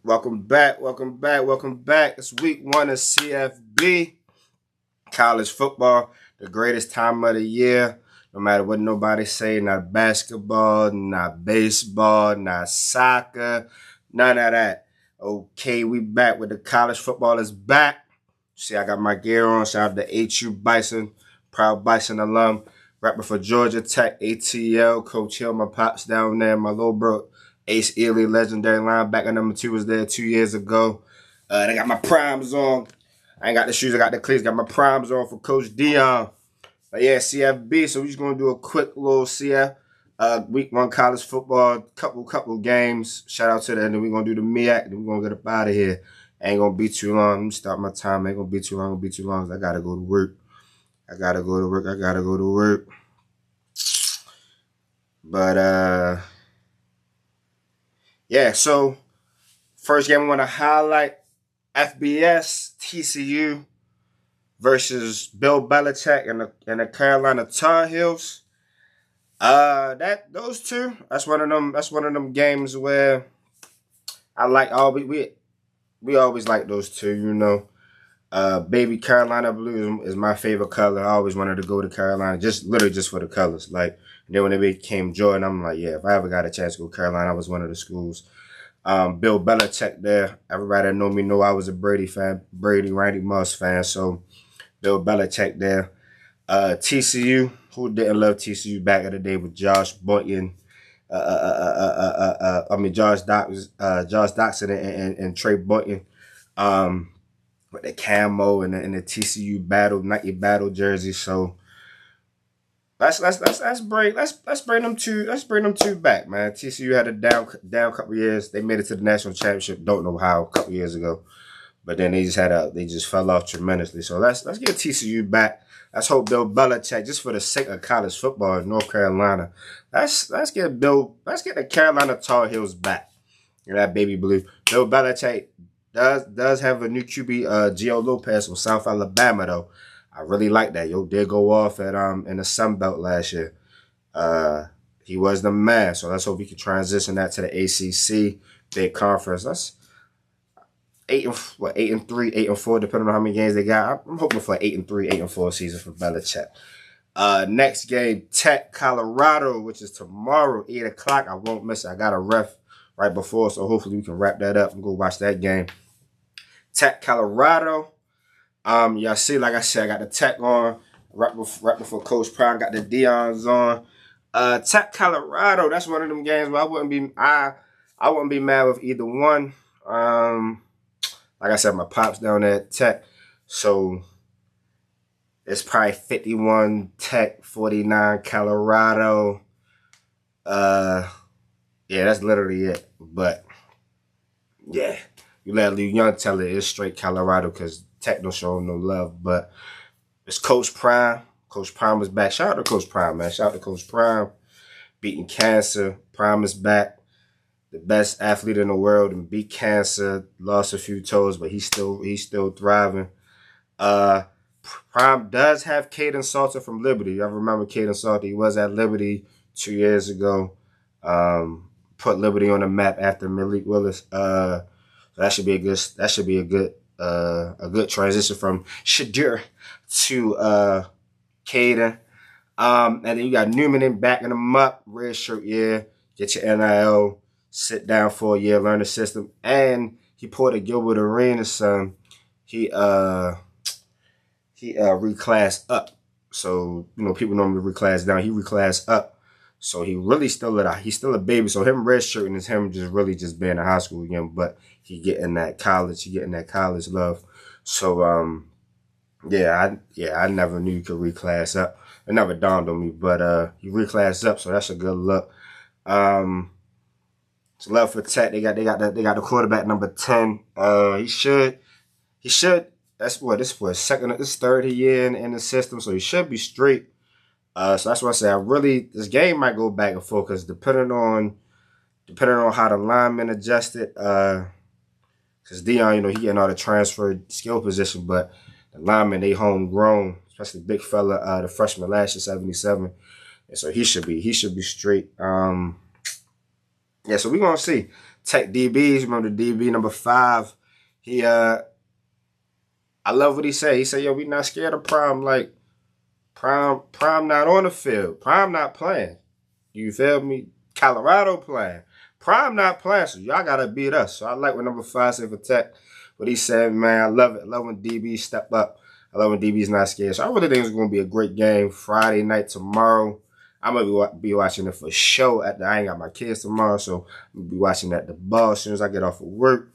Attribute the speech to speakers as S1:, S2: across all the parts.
S1: Welcome back. It's week 1 of CFB, college football, the greatest time of the year. No matter what nobody say, not basketball, not baseball, not soccer, none of that. Okay, we back with the college football is back. See, I got my gear on. Shout out to HU Bison, proud Bison alum, rapping for Georgia Tech, ATL, Coach Hill, my pops down there, my little bro. Ace Ely, legendary linebacker number 2, was there 2 years ago. They got my primes on. I ain't got the shoes, I got the cleats. Got my primes on for Coach Dion. But yeah, CFB. So we're just gonna do a quick little CF week 1 college football, couple games. Shout out to that. And then we're gonna do the MEAC. Then we're gonna get up out of here. Ain't gonna be too long. Let me start my time. Ain't gonna be too long. I gotta go to work. But yeah, so first game I want to highlight, FBS TCU versus Bill Belichick and the Carolina Tar Heels. Those two, that's one of them games where I like we always like those two, you know. Baby Carolina blue is my favorite color. I always wanted to go to Carolina, literally just for the colors. Like, and then when it became Jordan, I'm like, yeah, if I ever got a chance to go to Carolina, I was one of the schools. Bill Belichick there. Everybody that know me know I was a Brady fan, Randy Moss fan. So Bill Belichick there. TCU, who didn't love TCU back in the day with Josh Boynton, Josh Doxson and Trey Boynton. With the camo and the TCU Nike battle jersey. So let's bring them two back, man. TCU had a down couple years. They made it to the national championship. Don't know how, a couple years ago, but then they just fell off tremendously. So let's get TCU back. Let's hope Bill Belichick, just for the sake of college football in North Carolina, let's get the Carolina Tar Heels back. That baby blue. Bill Belichick does have a new QB, Gio Lopez from South Alabama, though. I really like that. Yo did go off at in the Sun Belt last year. He was the man. So let's hope he can transition that to the ACC big conference. That's 8-3, 8-4, depending on how many games they got. I'm hoping for an 8-3, 8-4 season for Belichick. Next game, Tech Colorado, which is tomorrow, 8 o'clock. I won't miss it. I got a ref right before, so hopefully we can wrap that up and go watch that game. Tech Colorado. Y'all see, like I said, I got the Tech on right before Coach Prime, got the Dion's on. Tech Colorado, that's one of them games where I wouldn't be mad with either one. Like I said, my pop's down there at Tech, so it's probably 51 Tech, 49 Colorado. Yeah, that's literally it. But yeah, you let Liu Young tell it, it's straight Colorado because Tech don't show him no love. But it's Coach Prime. Coach Prime is back. Shout out to Coach Prime, man. Shout out to Coach Prime. Beating cancer. Prime is back. The best athlete in the world and beat cancer. Lost a few toes, but he's still thriving. Prime does have Caden Salter from Liberty. I remember Caden Salter. He was at Liberty 2 years ago. Put Liberty on the map after Malik Willis. So that should be a good transition from Shadur to Caden. And then you got Newman backing him up. Red shirt year. Get your NIL. Sit down for a year. Learn the system. And he pulled a Gilbert Arenas son. He reclassed up. So, you know, people normally reclass down. He reclassed up. So he's still a baby. So him redshirting is him just being in high school again. But he getting that college love. So I never knew you could reclass up. It never dawned on me, but he reclassed up, so that's a good look. It's love for Tech. They got the quarterback number 10. He should. That's what this was this third year in the system, so he should be straight. So that's why I say this game might go back and forth because depending on how the linemen adjusted, because Dion, you know, he getting all the transfer skill position, but the linemen, they homegrown, especially big fella, the freshman last year, 77. And so he should be straight. Yeah, so we're gonna see. Tech DBs. Remember the DB number 5? He I love what he said. He said, "Yo, we not scared of Prime. Like Prime not on the field. Prime not playing. You feel me? Colorado playing. Prime not playing. So y'all gotta beat us." So I like what number 5 said for Tech. What he said, man, I love it. I love when DBs step up. I love when DBs not scared. So I really think it's gonna be a great game Friday night tomorrow. I'm gonna be watching it for sure. I ain't got my kids tomorrow, so I'm gonna be watching at the bar as soon as I get off of work.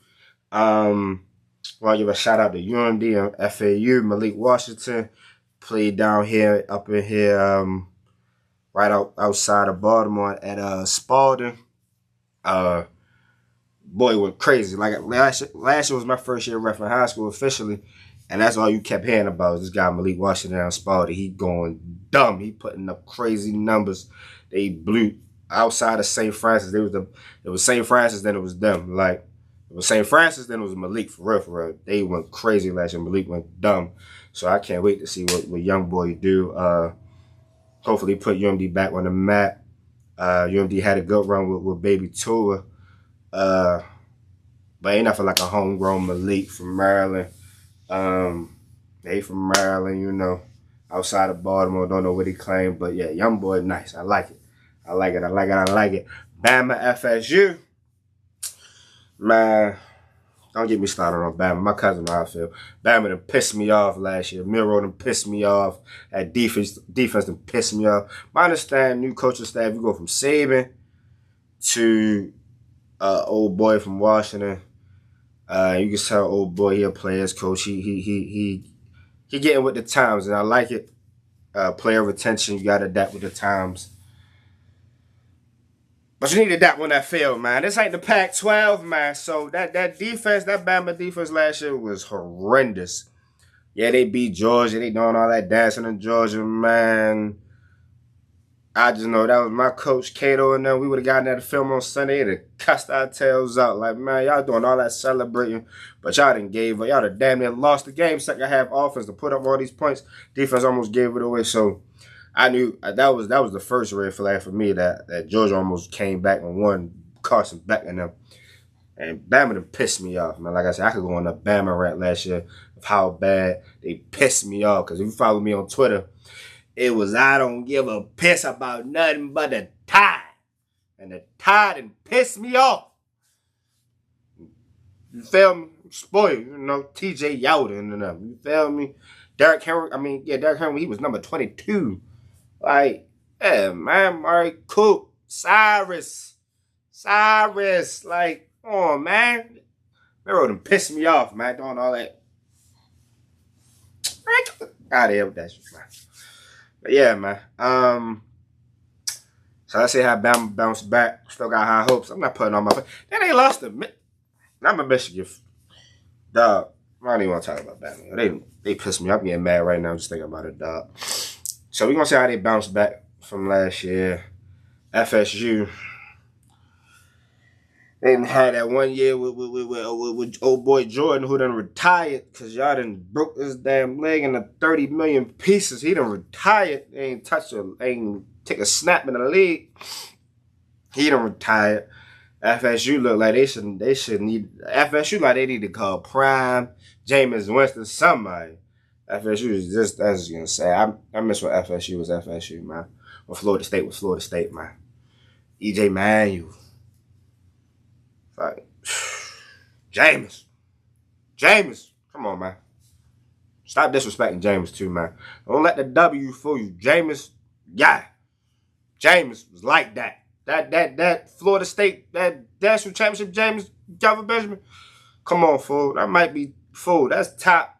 S1: Well, give a shout out to UMD and FAU. Malik Washington played down here, up in here, right outside of Baltimore at Spalding. Boy, it went crazy. Like last year was my first year ref in high school officially, and that's all you kept hearing about was this guy Malik Washington down Spalding. He going dumb. He putting up crazy numbers. They blew outside of St. Francis. It was St. Francis, then it was them. Like it was St. Francis, then it was Malik for real, for real. They went crazy last year. Malik went dumb. So I can't wait to see what young boy do. Hopefully put UMD back on the map. UMD had a good run with Baby Tua. But ain't nothing like a homegrown Malik from Maryland. They from Maryland, you know, outside of Baltimore. Don't know what he claimed, but yeah, young boy, nice. I like it. I like it. I like it. I like it. Bama FSU. Man, don't get me started on Bama. My cousin know how I feel. Bama done pissed me off last year. Miro done pissed me off. That defense done pissed me off. I understand new coaching staff. You go from Saban to old boy from Washington. You can tell old boy he a player's coach. He getting with the times, and I like it. Player retention, you got to adapt with the times. But you need to adapt on that field, man. This ain't the Pac-12, man. So that defense, that Bama defense last year was horrendous. Yeah, they beat Georgia. They doing all that dancing in Georgia, man. I just know that was my coach, Cato, and them. We would have gotten that film on Sunday. They'd have cussed our tails out. Like, man, y'all doing all that celebrating, but y'all didn't gave up. Y'all done damn near lost the game. Second half offense to put up all these points. Defense almost gave it away. So I knew that was the first red flag for me that Georgia almost came back and won Carson Beck and them. And Bama done pissed me off, man. Like I said, I could go on a Bama rant last year of how bad they pissed me off. Because if you follow me on Twitter, it was, I don't give a piss about nothing but the Tide. And the Tide done pissed me off. You feel me? Spoiled, you know, TJ Yowden and them. You feel me? Derrick Henry, Derrick Henry, he was number 22. Like, yeah, man, Murray Cook, Cyrus. Like, come on, man. Miro done pissed me off, man, doing all that. Out of here with that shit, man. But yeah, man. So let's see how Bama bounced back. Still got high hopes. I'm not putting on my. Then they lost to. I'm a Michigan. Dog. I don't even want to talk about Bama. They pissed me off. I'm getting mad right now just thinking about it, dog. So we're gonna see how they bounced back from last year. FSU. They didn't have that 1 year with old boy Jordan who done retired because y'all done broke his damn leg into 30 million pieces. He done retired. Ain't take a snap in the league. He done retired. FSU look like they need to call Prime, Jameis Winston, somebody. FSU is just, I was just gonna say, I miss what FSU was FSU, man. Or Florida State was Florida State, man. EJ Manuel. Like, Jameis, come on, man. Stop disrespecting Jameis too, man. Don't let the W fool you. Jameis was like that. That Florida State, that national championship, Jameis, Calvin Benjamin. Come on, fool. That might be fool. That's top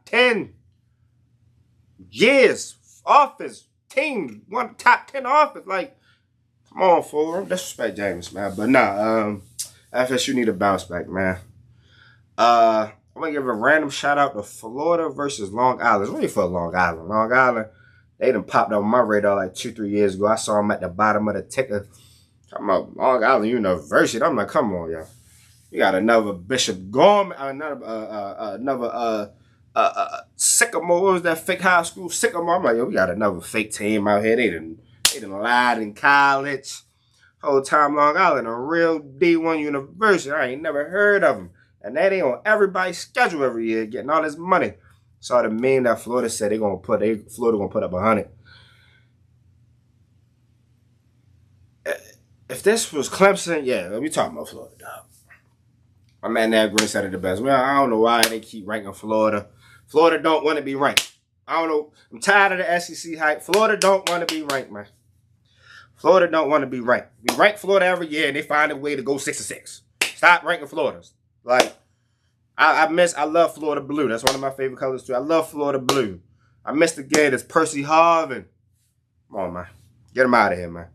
S1: 10 years offense team. One top 10 offense. Like, come on, fool. Don't disrespect Jameis, man. But nah, FSU need to bounce back, man. I'm going to give a random shout out to Florida versus Long Island. It's really for Long Island. Long Island, they done popped up on my radar like 2-3 years ago. I saw them at the bottom of the ticker. Talking about Long Island University. I'm like, come on, y'all. You got another Bishop Gorman, another Sycamore. What was that fake high school? Sycamore. I'm like, yo, we got another fake team out here. They done lied in college. Whole time Long Island, a real D1 university. I ain't never heard of them. And they on everybody's schedule every year, getting all this money. Saw the meme that Florida said Florida gonna put up 100. If this was Clemson, yeah, we talking about Florida, dog. My man Nat Green said it the best. Well, I don't know why they keep ranking Florida. Florida don't want to be ranked. I don't know. I'm tired of the SEC hype. Florida don't want to be ranked, man. Florida don't want to be ranked. We rank Florida every year, and they find a way to go 6-6. Stop ranking Florida. Like, I love Florida blue. That's one of my favorite colors, too. I love Florida blue. I miss the Gators. Percy Harvin. Come on, man. Get him out of here, man.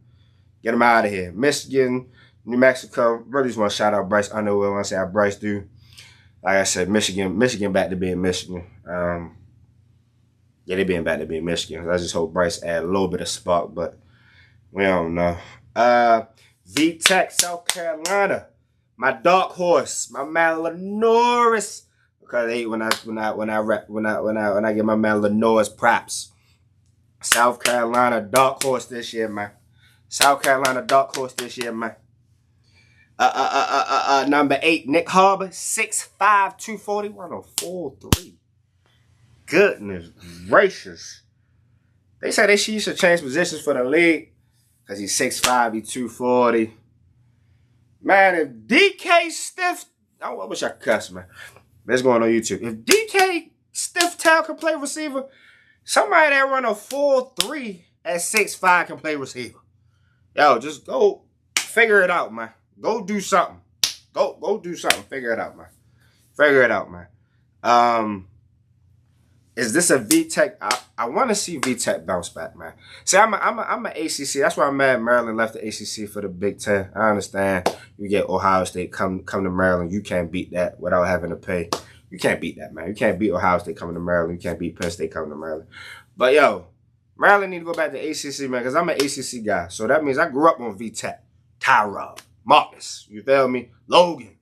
S1: Get him out of here. Michigan, New Mexico. Really just want to shout out Bryce. I know what I want to say how Bryce do. Like I said, Michigan back to being Michigan. Yeah, they being back to being Michigan. I just hope Bryce add a little bit of spark, but we don't know. VTech, South Carolina. My dark horse, my man Lenoris. Because when I get my man Lenoris props. South Carolina dark horse this year, man. South Carolina dark horse this year, man. Number 8, Nick Harbor, 6'5", 240, 104.3. Goodness gracious. They said she should change positions for the league because he's 6'5", he's 240. Man, if DK Stiff, I wish I could cuss, man. Let's go on YouTube. If DK Stiff Tail can play receiver, somebody that run a 4.3 at 6'5" can play receiver. Yo, just go figure it out, man. Go do something. Go do something. Figure it out, man. Figure it out, man. Is this a VTech? I want to see VTech bounce back, man. See, I'm a ACC. That's why I'm mad Maryland left the ACC for the Big Ten. I understand. You get Ohio State come to Maryland. You can't beat that without having to pay. You can't beat that, man. You can't beat Ohio State coming to Maryland. You can't beat Penn State coming to Maryland. But yo, Maryland need to go back to ACC, man, because I'm an ACC guy. So that means I grew up on VTech. Tyrod, Marcus, you feel me? Logan.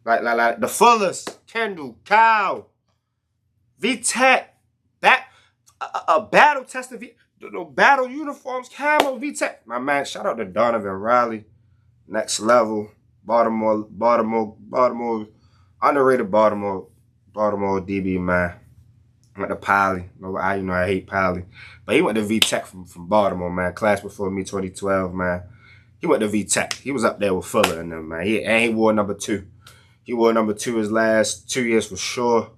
S1: Like the Fullers, Kendall, Kyle, VTech, battle tested, battle uniforms, camo, VTech. My man, shout out to Donovan Riley, next level, Baltimore, underrated Baltimore DB, man. Went to Poly. I hate Poly. But he went to VTech from Baltimore, man. Class before me, 2012, man. He went to VTech. He was up there with Fuller and them, man. He wore number 2. He wore number 2 his last 2 years for sure.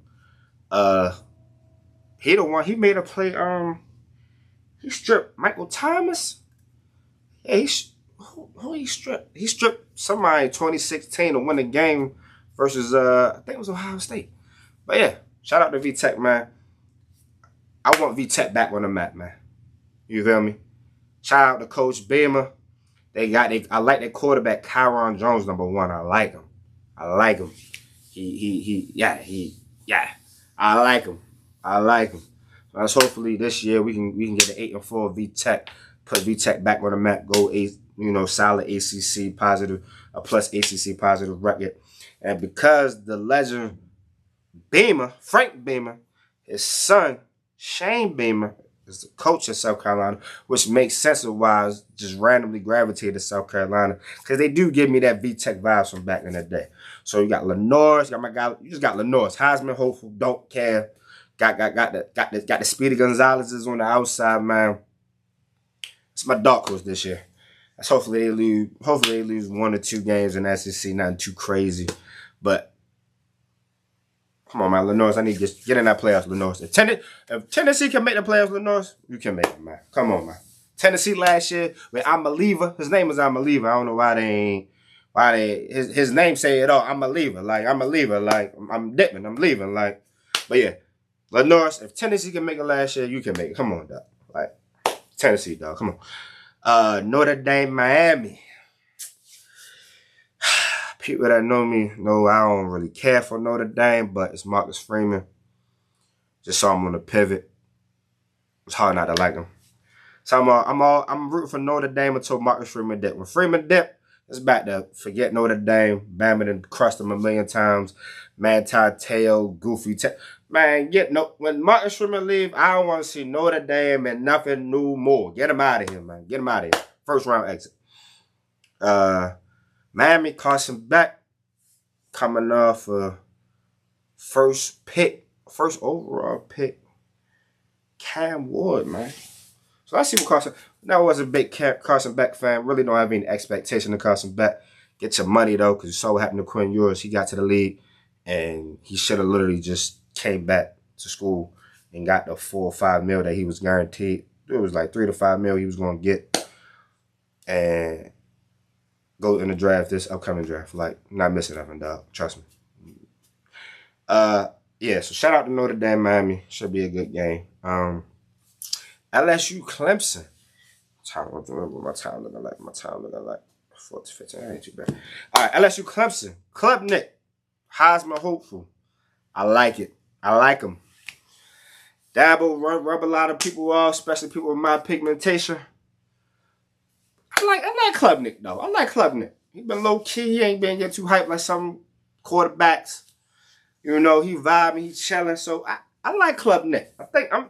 S1: He the one. He made a play. He stripped Michael Thomas. Yeah, who he stripped? He stripped somebody in 2016 to win the game versus I think it was Ohio State. But yeah, shout out to VTech, man. I want VTech back on the map, man. You feel me? Shout out to Coach BAMA. I like that quarterback, Kyron Jones, number 1. I like him. I like him. I like him. So hopefully this year we can get an 8-4 VTech, put VTech back on the map, go solid ACC positive, a plus ACC positive record. And because the legend BAMA, Frank BAMA, his son, Shane BAMA, is the coach of South Carolina, which makes sense of why I just randomly gravitated to South Carolina, because they do give me that VTech vibes from back in the day. So you got Lenoris, you just got Lenoris, Heisman hopeful, don't care. Got the Speedy Gonzalez's on the outside, man. It's my dark horse this year. That's hopefully they lose 1 or 2 games in SEC, nothing too crazy. But come on, man, Lenoris, I need to get in that playoffs, Lenoris. If Tennessee can make the playoffs, Lenoris, you can make it, man. Come on, man. Tennessee last year with I'm a Lever. His name is I'm a Lever. I don't know his name say it all. I'm a Lever. Like, I'm a Lever. Like, I'm dipping. I'm leaving. Like, but yeah. Lenoris, if Tennessee can make it last year, you can make it. Come on, dog. Like, Tennessee, dog. Come on. Notre Dame, Miami. People that know me know I don't really care for Notre Dame, but it's Marcus Freeman. Just saw him on the pivot. It's hard not to like him. So I'm rooting for Notre Dame until Marcus Freeman dip. When Freeman dip, it's back to forget Notre Dame. Bama done crushed them 1,000,000 times. Manti Te'o, Goofy. Man, when Marcus Freeman leave, I don't want to see Notre Dame and nothing new more. Get him out of here, man. Get him out of here. First round exit. Miami, Carson Beck, coming off a first overall pick, Cam Ward, man. So I see what Carson. Now I was a big Carson Beck fan. Really don't have any expectation of Carson Beck. Get your money though, because you saw what happened to Quinn Ewers. He got to the league, and he should have literally just came back to school and got the 4 or 5 mil that he was guaranteed. It was like 3 to 5 mil he was going to get, and go in the draft, this upcoming draft. Like, not missing nothing, dog. Trust me. Yeah, so shout out to Notre Dame, Miami. Should be a good game. LSU, Clemson. What my time looking like? My time looking like 4 to 15. That ain't too bad. All right, LSU, Clemson. Club Nick. Heisman hopeful. I like it. I like him. Dabo rub a lot of people off, especially people with my pigmentation. I like Club Nick though. I like Club Nick. He been low key. He ain't been getting too hyped like some quarterbacks. You know, he vibing, he chilling. So I like Club Nick. I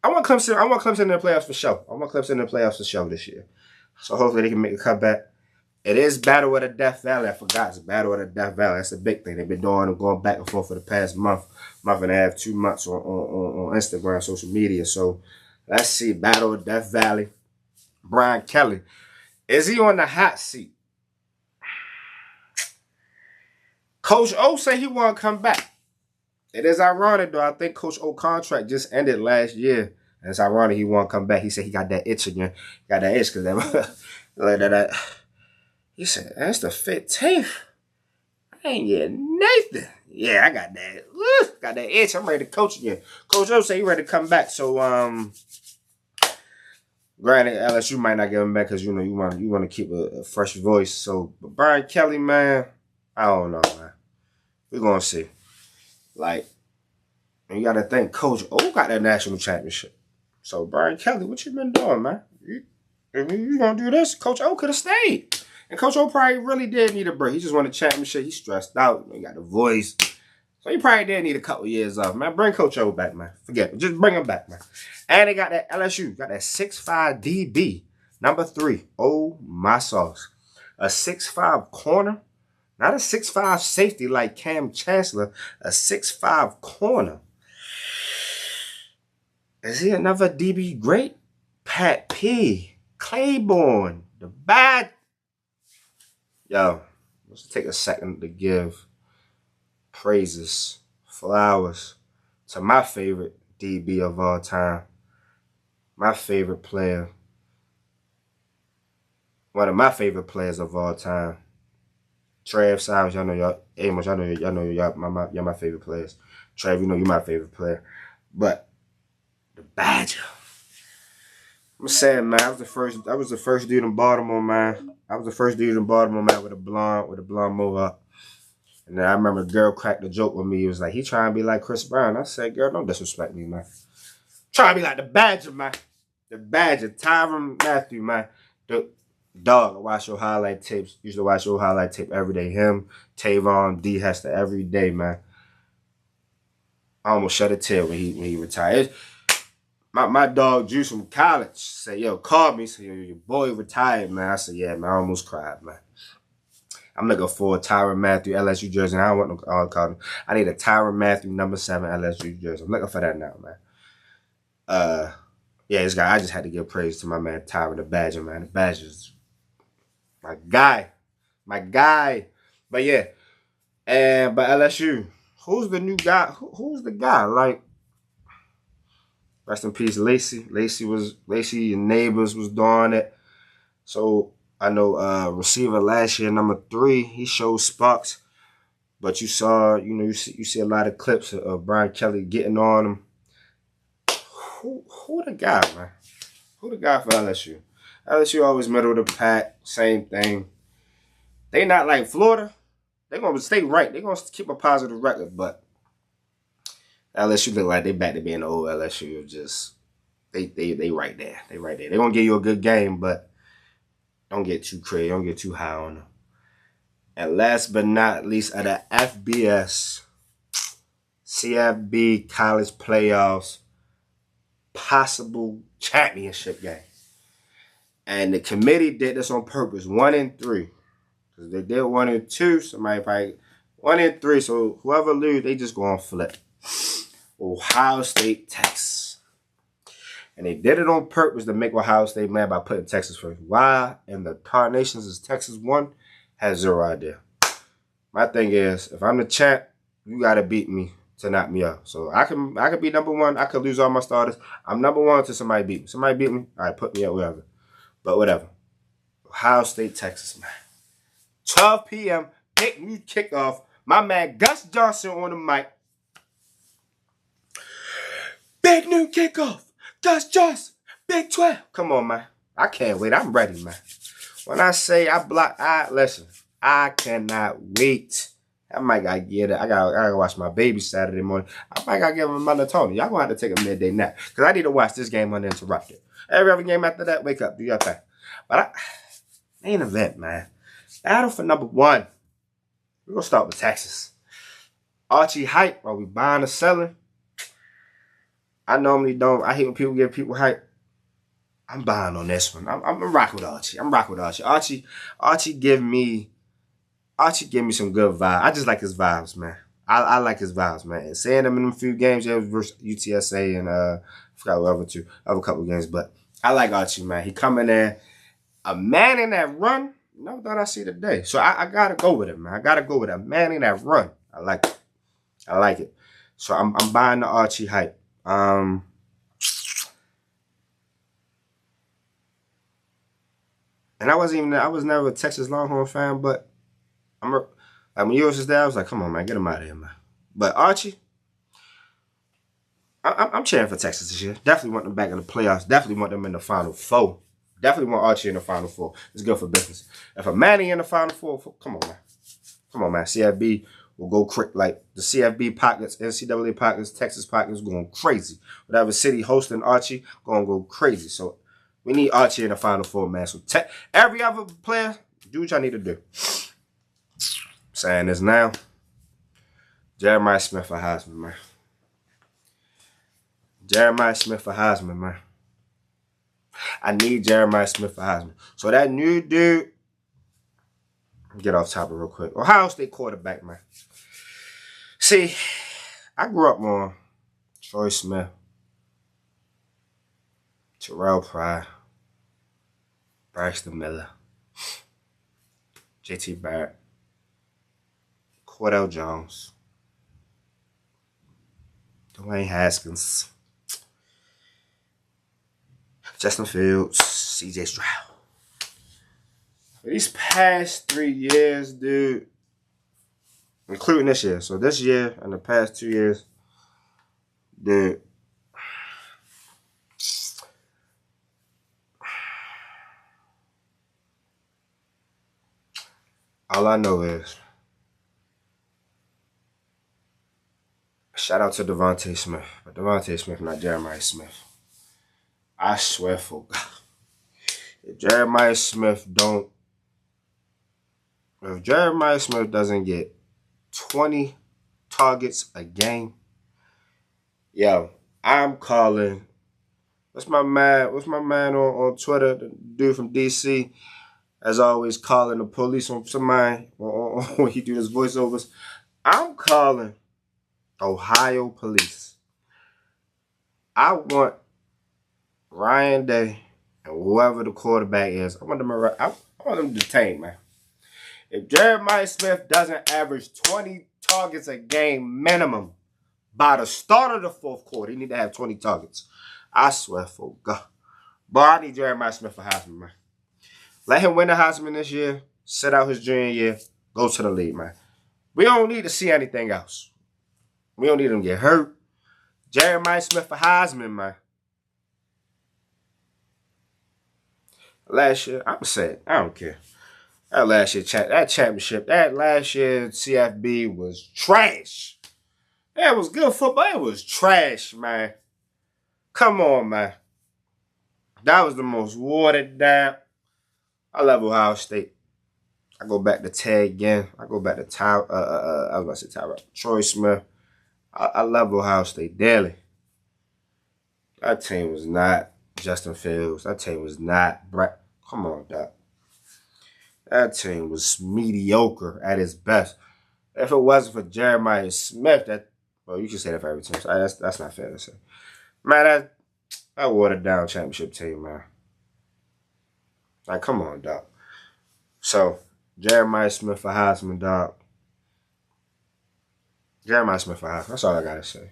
S1: want Clemson. I want Clemson in the playoffs for sure. I want Clemson in the playoffs for sure this year. So hopefully they can make a comeback. It is Battle of the Death Valley. I forgot it's Battle of the Death Valley. That's a big thing. They've been doing and going back and forth for the past month and a half, 2 months on Instagram, social media. So let's see. Battle of Death Valley. Brian Kelly. Is he on the hot seat? Coach O said he want to come back. It is ironic, though. I think Coach O's contract just ended last year. And it's ironic he want to come back. He said he got that itch again. Got that itch because that. He said, that's the 15th. I ain't getting Nathan. Yeah, I got that. Got that itch. I'm ready to coach again. Coach O said he ready to come back. So, granted, LSU might not get him back because, you know, you want to keep a fresh voice. So, but Brian Kelly, man, I don't know, man. We're going to see. Like, you got to think, Coach O got that national championship. So, Brian Kelly, what you been doing, man? You going to do this? Coach O could have stayed. And Coach O probably really did need a break. He just won a championship. He's stressed out. He got the voice. So he probably did need a couple years off, man. Bring Coach O back, man. Forget it. Just bring him back, man. And they got that LSU. Got that 6'5 DB. Number 3. Oh, my sauce. A 6'5 corner. Not a 6'5 safety like Cam Chancellor. A 6'5 corner. Is he another DB great? Pat P. Claiborne. The bad. Yo, let's take a second to give praises, flowers to my favorite DB of all time. My favorite player. One of my favorite players of all time. Trev Sowers, y'all know y'all. Amos, y'all know y'all my favorite players. Trev, you know you're my favorite player. But the Badger. I'm saying, man, I was the first dude in Baltimore, man. I was the first dude in Baltimore, man, with a blonde mohawk. And then I remember a girl cracked a joke with me. He was like, he trying to be like Chris Brown. I said, girl, don't disrespect me, man. Trying to be like the Badger, man. The Badger, Tyrann Mathieu, man. The dog, I watch your highlight tapes. Used to watch your highlight tape every day. Him, Tavon, D. Hester, every day, man. I almost shed a tear when he retired. My dog Juice from college said, yo, called me, said, yo, your boy retired, man. I said, yeah, man, I almost cried, man. I'm looking for a Tyrann Mathieu LSU jersey. And I don't want no card. I need a Tyrann Mathieu number 7 LSU jersey. I'm looking for that now, man. Yeah, this guy, I just had to give praise to my man Tyrann the Badger, man. The Badger's my guy. My guy. But yeah. But LSU, who's the new guy? Who's the guy? Like, rest in peace, Lacey. Lacey and Neighbors was doing it. So I know receiver last year, number 3, he showed sparks. But you saw, you see a lot of clips of Brian Kelly getting on him. Who the guy, man? Who the guy for LSU? LSU always middle of the pack, same thing. They not like Florida. They're gonna stay right. They're gonna keep a positive record, but LSU look like they back to being the old LSU. Just they right there. They right there. They're gonna give you a good game, but don't get too crazy. Don't get too high on them. And last but not least, at the FBS CFB college playoffs possible championship game. And the committee did this on purpose, 1 and 3. Because they did 1 and 2, somebody probably 1 and 3. So whoever lose, they just go on flip. Ohio State, Texas. And they did it on purpose to make Ohio State mad by putting Texas first. Why in the tarnations is Texas won? Has zero idea. My thing is, if I'm the champ, you gotta beat me to knock me out. So I can be number 1. I could lose all my starters. I'm number 1 until somebody beat me. Somebody beat me, all right, put me up wherever. But whatever. Ohio State, Texas, man. 12 p.m. Big new kickoff. My man Gus Johnson on the mic. Big new kickoff. Gus Johnson. Big 12. Come on, man. I can't wait. I'm ready, man. When I say listen, I cannot wait. I might gotta get it. I gotta watch my baby Saturday morning. I might gotta give him a melatonin. Y'all gonna have to take a midday nap. Because I need to watch this game uninterrupted. Every other game after that, wake up, do your thing. But main event, man. Battle for number 1. We're gonna start with Texas. Archie hype. Are we buying or selling? I normally don't. I hate when people give people hype. I'm buying on this one. I'm rocking with Archie. I'm rocking with Archie. Archie give me some good vibes. I just like his vibes, man. I like his vibes, man. And seeing him in a few games, yeah, versus UTSA and I forgot what other couple of games, but I like Archie, man. He coming there, a man in that run. Never thought I'd see today. So I gotta go with it, man. I gotta go with a man in that run. I like it. I like it. So I'm buying the Archie hype. And I was never a Texas Longhorn fan, but when you was there, I was like, come on, man, get him out of here, man. But Archie, I'm cheering for Texas this year. Definitely want them back in the playoffs. Definitely want them in the Final Four. Definitely want Archie in the Final Four. It's good for business. If a Manny in the Final Four, come on, man. Come on, man. CFB will go like the CFB pockets, NCAA pockets, Texas pockets going crazy. Whatever city hosting Archie, going to go crazy. So we need Archie in the Final Four, man. So every other player, do what y'all need to do. Saying this now. Jeremiah Smith for Heisman, man. Jeremiah Smith for Heisman, man. I need Jeremiah Smith for Heisman. So that new dude, get off topic real quick. Ohio State quarterback, man. See, I grew up on Troy Smith, Terrell Pryor, Braxton Miller, JT Barrett, Cordell Jones, Dwayne Haskins, Justin Fields, CJ Stroud. For these past 3 years, dude, including this year. So this year and the past 2 years, dude, all I know is shout out to Devontae Smith. But Devontae Smith, not Jeremiah Smith. I swear for God. If Jeremiah Smith doesn't get 20 targets a game, yo, I'm calling. What's my man on Twitter, the dude from DC, as always calling the police on somebody when he do his voiceovers. I'm calling Ohio police. I want Ryan Day and whoever the quarterback is, I want them detained, man. If Jeremiah Smith doesn't average 20 targets a game minimum by the start of the fourth quarter, he need to have 20 targets. I swear for God. But I need Jeremiah Smith for Heisman, man. Let him win the Heisman this year, sit out his junior year, go to the league, man. We don't need to see anything else. We don't need him to get hurt. Jeremiah Smith for Heisman, man. Last year, I'm saying, I don't care. That last year CFB was trash. That was good football. It was trash, man. Come on, man. That was the most watered down. I love Ohio State. I go back to Ted again. I go back to Troy Smith. I love Ohio State dearly. That team was not Justin Fields. That team was not Come on, Doc. That team was mediocre at its best. If it wasn't for Jeremiah Smith, well, you can say that for every team. So that's not fair to say. Man, that watered down championship team, man. Like, come on, Doc. So, Jeremiah Smith for Heisman, dog. Jeremiah Smith for Heisman. That's all I gotta say.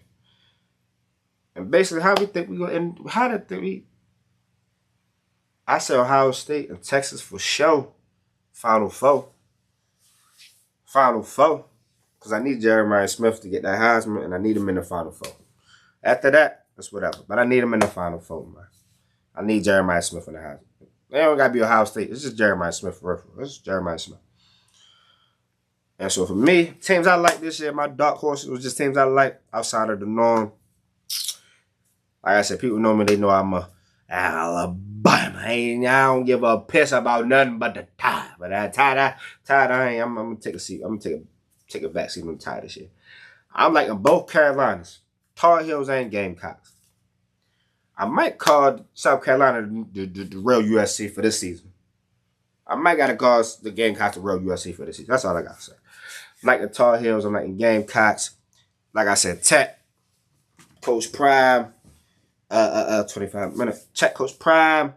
S1: And basically, how we think we go and how did we? I said Ohio State and Texas for sure. Final four. Final four. Because I need Jeremiah Smith to get that Heisman, and I need him in the Final Four. After that, that's whatever. But I need him in the Final Four, man. I need Jeremiah Smith in the Heisman. They don't got to be Ohio State. It's just Jeremiah Smith for reference. It's just Jeremiah Smith. And so for me, teams I like this year, my dark horses was just teams I like outside of the norm. Like I said, people know me. They know I'm a Alabama. I don't give a piss about nothing but the tie. But that tie, I ain't. I'm gonna take a seat. I'm gonna take a back seat on the tie this year. I'm liking both Carolinas, Tar Heels and Gamecocks. I might call South Carolina the real USC for this season. I might gotta call the Gamecocks the real USC for this season. That's all I gotta say. I'm liking Tar Heels. I'm liking Gamecocks. Like I said, Tech, Coach Prime. 25 minutes. Check Coach Prime.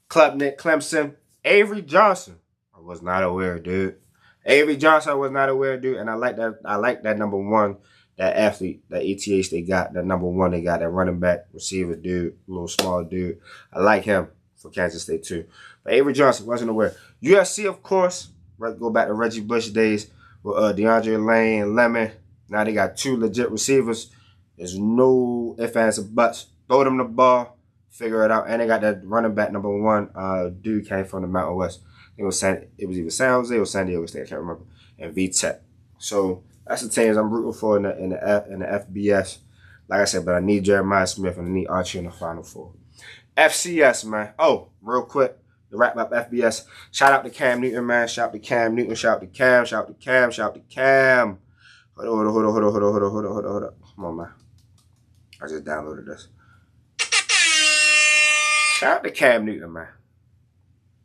S1: Klubnik, Clemson. Avery Johnson. I was not aware, dude. Avery Johnson, I was not aware, dude. And I like that number one, that athlete, that ETH they got, that number one they got, that running back, receiver dude, little small dude. I like him for Kansas State too. But Avery Johnson, wasn't aware. USC, of course. Go back to Reggie Bush days with DeAndre Lane, Lemon. Now they got two legit receivers. There's no ifs, ands, or buts. Throw them the ball, figure it out. And they got that running back number one. Dude came from the Mountain West. It was either San Jose or San Diego State. I can't remember. And VTech. So that's the teams I'm rooting for in the FBS. Like I said, but I need Jeremiah Smith and I need Archie in the Final Four. FCS, man. Oh, real quick. To wrap up FBS. Shout out to Cam Newton, man. Shout out to Cam Newton. Shout out to Cam. Shout out to Cam. Shout out to Cam. Hold on. Come on, man. I just downloaded this. Shout out to Cam Newton, man.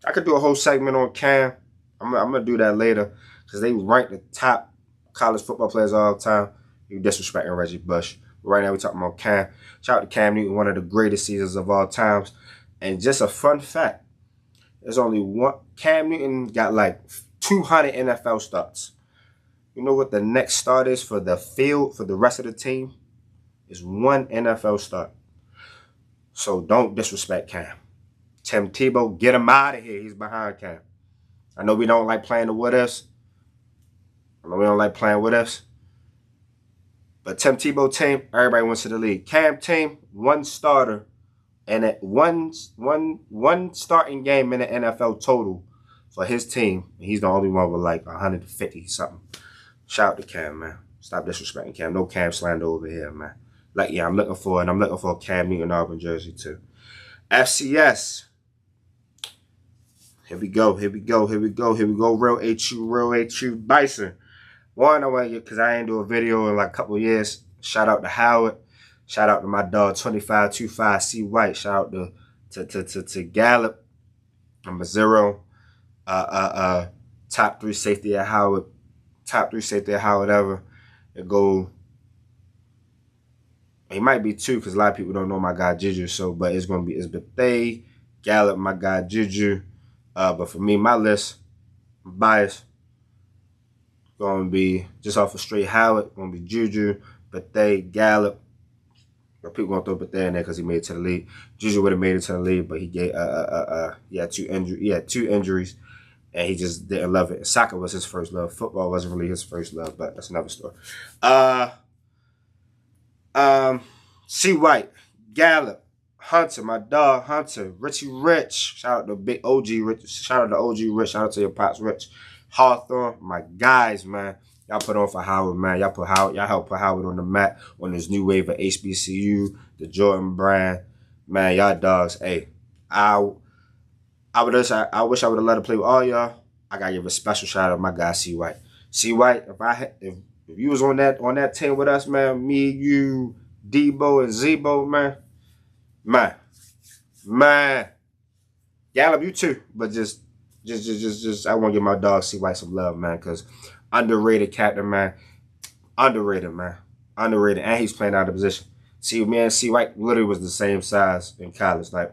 S1: I could do a whole segment on Cam. I'm going to do that later because they rank the top college football players all the time. You disrespecting Reggie Bush. But right now we're talking about Cam. Shout out to Cam Newton, one of the greatest seasons of all times. And just a fun fact. There's only one. Cam Newton got like 200 NFL starts. You know what the next start is for the field, for the rest of the team? Is one NFL start. So don't disrespect Cam. Tim Tebow, get him out of here. He's behind Cam. I know we don't like playing the what ifs. But Tim Tebow team, everybody went to the league. Cam team, one starter. And at one starting game in the NFL total for his team. And he's the only one with like 150 something. Shout out to Cam, man. Stop disrespecting Cam. No Cam slander over here, man. Like, yeah, I'm looking for a Cam Newton Auburn jersey, too. FCS. Here we go. Real HU Bison. One, I want you, because I ain't do a video in like a couple years. Shout out to Howard. Shout out to my dog, 2525 C White. Shout out to Gallup. Number 0. Top 3 safety at Howard. Top 3 safety at Howard ever. It go. He might be 2 because a lot of people don't know my guy Juju. So, but it's Bethay, Gallup, my guy Juju. But for me, my list, bias, going to be just off of straight Howard. Going to be Juju, Bethay, Gallup. But people gonna throw Bethay in there because he made it to the league. Juju would have made it to the league, but he gave he had 2 injuries. And he just didn't love it. Soccer was his first love. Football wasn't really his first love, but that's another story. C. White, Gallup, Hunter, my dog Hunter, Richie Rich. Shout out to big OG Rich. Shout out to OG Rich. Shout out to your pops Rich. Hawthorne, my guys, man. Y'all put on for Howard, man. Y'all helped put Howard on the map on this new wave of HBCU, the Jordan brand. Man, y'all dogs. Hey, I wish I would have let him play with all y'all. I gotta give a special shout out to my guy C White. C White, if you was on that team with us, man, me, you, Debo, and Zebo, man, Gallup, you too. But I want to give my dog C White some love, man, because underrated captain, man. Underrated, man. Underrated. And he's playing out of position. See, me and C White literally was the same size in college. Like,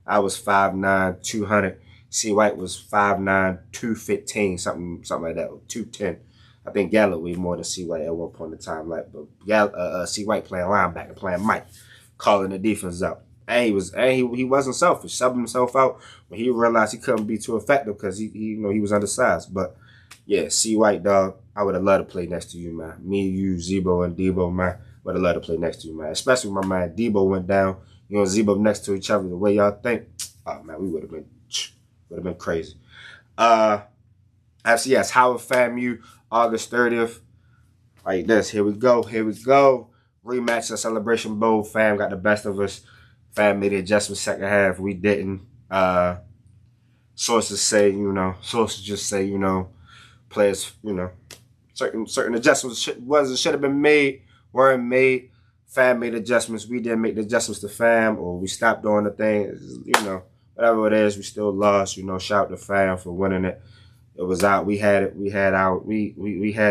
S1: I was 5'9", 200. C White was 5'9", 215, something like that, or 210. I think Gallup weighed more than C White at one point in time. Like, but C White playing linebacker, playing Mike, calling the defense out. And he wasn't selfish, subbing himself out when he realized he couldn't be too effective because he was undersized. But yeah, C White, dog, I would have loved to play next to you, man. Me, you, Zebo, and Debo, man, would have loved to play next to you, man. Especially when my man Debo went down. Zebo next to each other, the way y'all think. Oh man, we would have been crazy. FCS Howard FAMU, August 30th. Like this, here we go. Rematch the Celebration Bowl. Fam got the best of us. Fam made the adjustment second half. We didn't. Sources just say, players, certain adjustments should have been made, weren't made. Fam made adjustments. We didn't make the adjustments to Fam, or we stopped doing the thing. Whatever it is, we still lost. Shout out to Fam for winning it. It was out. We had it. We had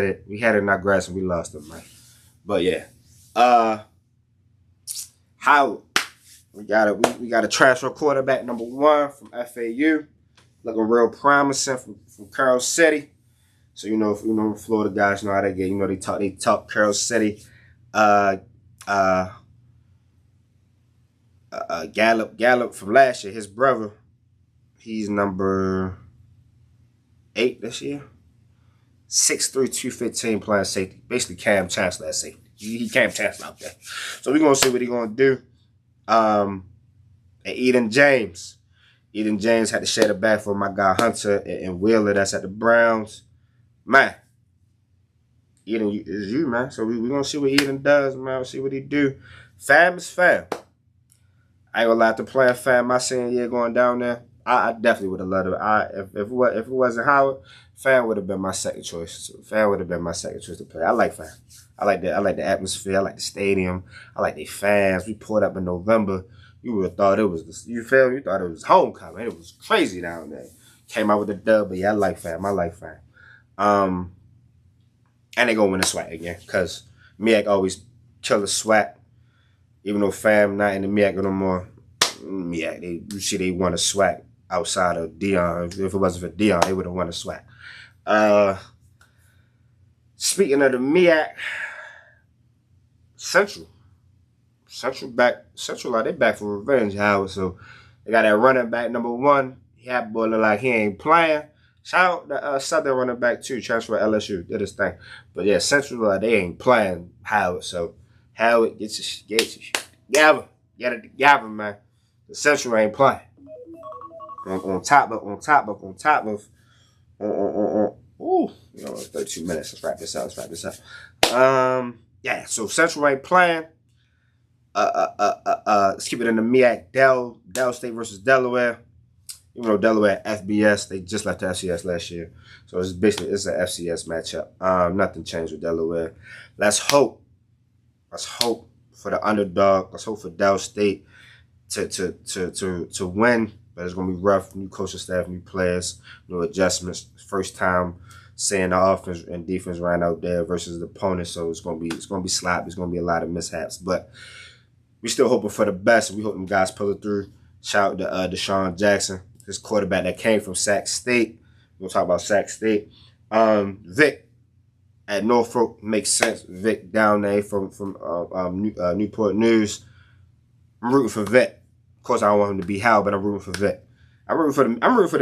S1: it in our grasp, and we lost it, man. But yeah, how we got a transfer quarterback number 1 from FAU, looking real promising from Carol City. So Florida guys know how they get. They talk Carol City. Gallup from last year, his brother, he's number 8 this year. 6'3", 215, playing safety. Basically Cam Chancellor at safety. He Cam Chancellor out there. So we're going to see what he's going to do. And Eden James. Eden James had to share the back for my guy Hunter and Wheeler that's at the Browns. Man, Eden is you, man. So we're going to see what Eden does, man. We'll see what he do. Fam is fam. I ain't gonna lie, to playing Fam my senior year going down there, I definitely would have loved it. If it wasn't Howard, Fam would have been my second choice. So Fam would have been my second choice to play. I like Fam. I like the atmosphere. I like the stadium. I like the fans. We pulled up in November. You would have thought it was you thought it was homecoming. It was crazy down there. Came out with the dub, but yeah, I like Fam. And they gonna win the SWAC again, because MEAC always kill the SWAC. Even though Fam not in the MEAC no more, MEAC, they won a SWAC outside of Dion. If it wasn't for Dion, they would have won a SWAC. Speaking of the MEAC, Central, they back for revenge, Howard. So they got that running back number 1. That boy look like he ain't playing. Shout out the Southern running back too, transfer LSU, did his thing. But yeah, Central, they ain't playing Howard. So Howard gets Gavin. Get it together, man. The Central ain't playing. On top of 32 minutes. Let's wrap this up. Yeah, so Central ain't playing. Let's keep it in the MEAC. Del State versus Delaware. Even though Delaware FBS, they just left the FCS last year. So it's an FCS matchup. Nothing changed with Delaware. Let's hope for the underdog. Let's hope for Del State to win. But it's gonna be rough. New coaching staff, new players, new adjustments. First time seeing the offense and defense right out there versus the opponent. So it's gonna be sloppy. It's gonna be a lot of mishaps. But we still hoping for the best. We hope them guys pull it through. Shout out to Deshaun Jackson, this quarterback that came from Sac State. We'll talk about Sac State. Vic at Norfolk makes sense. Vic down there from Newport News. I'm rooting for Vic. Of course, I don't want him to be Hal, but I'm rooting for Vic. I'm rooting for the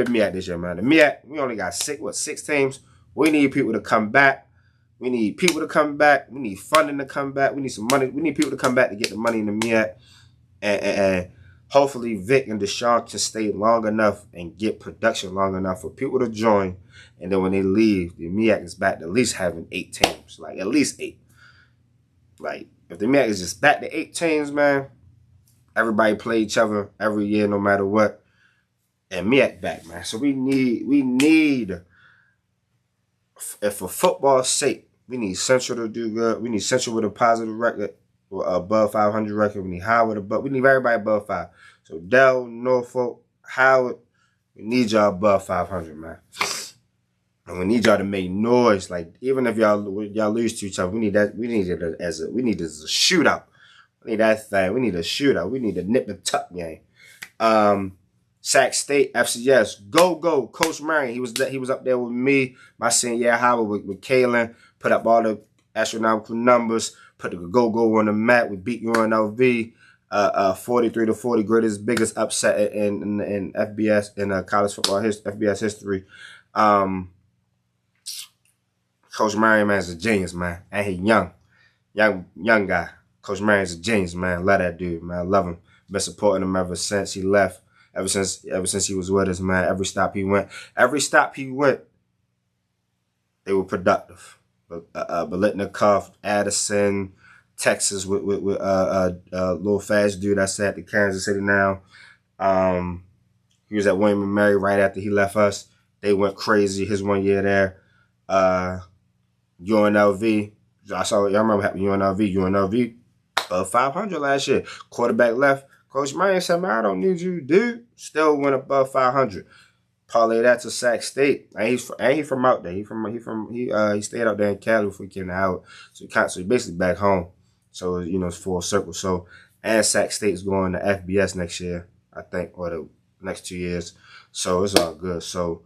S1: MEAC this year, man. The MEAC, we only got 6 teams. We need people to come back. We need funding to come back. We need some money. We need people to come back to get the money in the MEAC. And hopefully Vic and Deshaun can stay long enough and get production long enough for people to join. And then when they leave, the MEAC is back to at least having 8 teams. Like, at least 8. Like, if the MEAC is just back to 8 teams, man, everybody play each other every year, no matter what. And MEAC back, man. So we need, if for football's sake, we need Central to do good. We need Central with a positive record, or above 500 record. We need Howard above. We need everybody above 5. So Del, Norfolk, Howard, We need y'all above 500, man. And we need y'all to make noise. Like, even if y'all lose to each other, we need that. We need it as a shootout. We need that thing. We need a shootout. We need a nip and tuck game. Sac State, FCS, go, Coach Marion. He was up there with me, my senior year, Howard with Kalen. Put up all the astronomical numbers. Put the go on the map. We beat UNLV, 43-40, biggest upset in FBS in college football FBS history. Coach Marion, man, is a genius, man, and he young guy. Coach Marion's a genius, man. Love that dude, man. I love him. Been supporting him ever since he left. Ever since he was with us, man. Every stop he went, they were productive. Bolitnikoff, Addison, Texas with little fast dude that's at the Kansas City now. He was at William & Mary right after he left us. They went crazy his 1 year there. UNLV. Y'all remember UNLV above 500 last year. Quarterback left. Coach Marion said, man, I don't need you, dude. Still went above 500. Parlay that to Sac State. And he from out there. He stayed out there in Cali before he came to Howard. So he basically back home. So, it's full circle. So, and Sac State's going to FBS next year, I think, or the next 2 years. So it's all good. So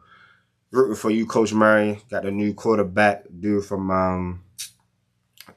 S1: rooting for you, Coach Marion. Got the new quarterback dude from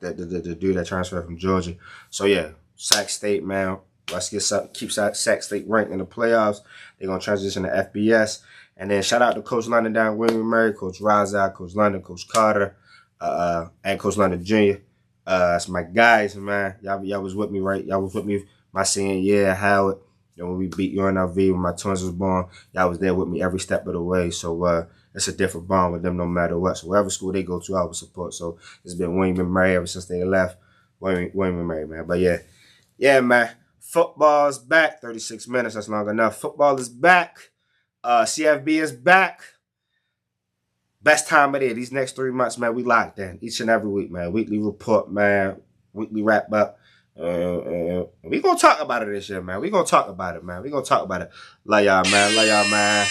S1: the dude that transferred from Georgia. So yeah, Sac State, man. Let's keep Sac State ranked in the playoffs. They're gonna transition to FBS. And then shout out to Coach London down at William & Mary, Coach Raza, Coach London, Coach Carter, and Coach London Jr. That's my guys, man. Y'all was with me, right? Y'all was with me my senior year at Howard. When we beat UNLV when my twins was born, y'all was there with me every step of the way. So it's a different bond with them no matter what. So wherever school they go to, I will support. So it's been William & Mary ever since they left. William & Mary, man. But yeah, man. Football's back. 36 minutes, that's long enough. Football is back. CFB is back. Best time of the year. These next 3 months, man, we locked in. Each and every week, man. Weekly report, man. Weekly wrap up. We gonna talk about it this year, man. We gonna talk about it, man. We gonna talk about it. Love y'all, man.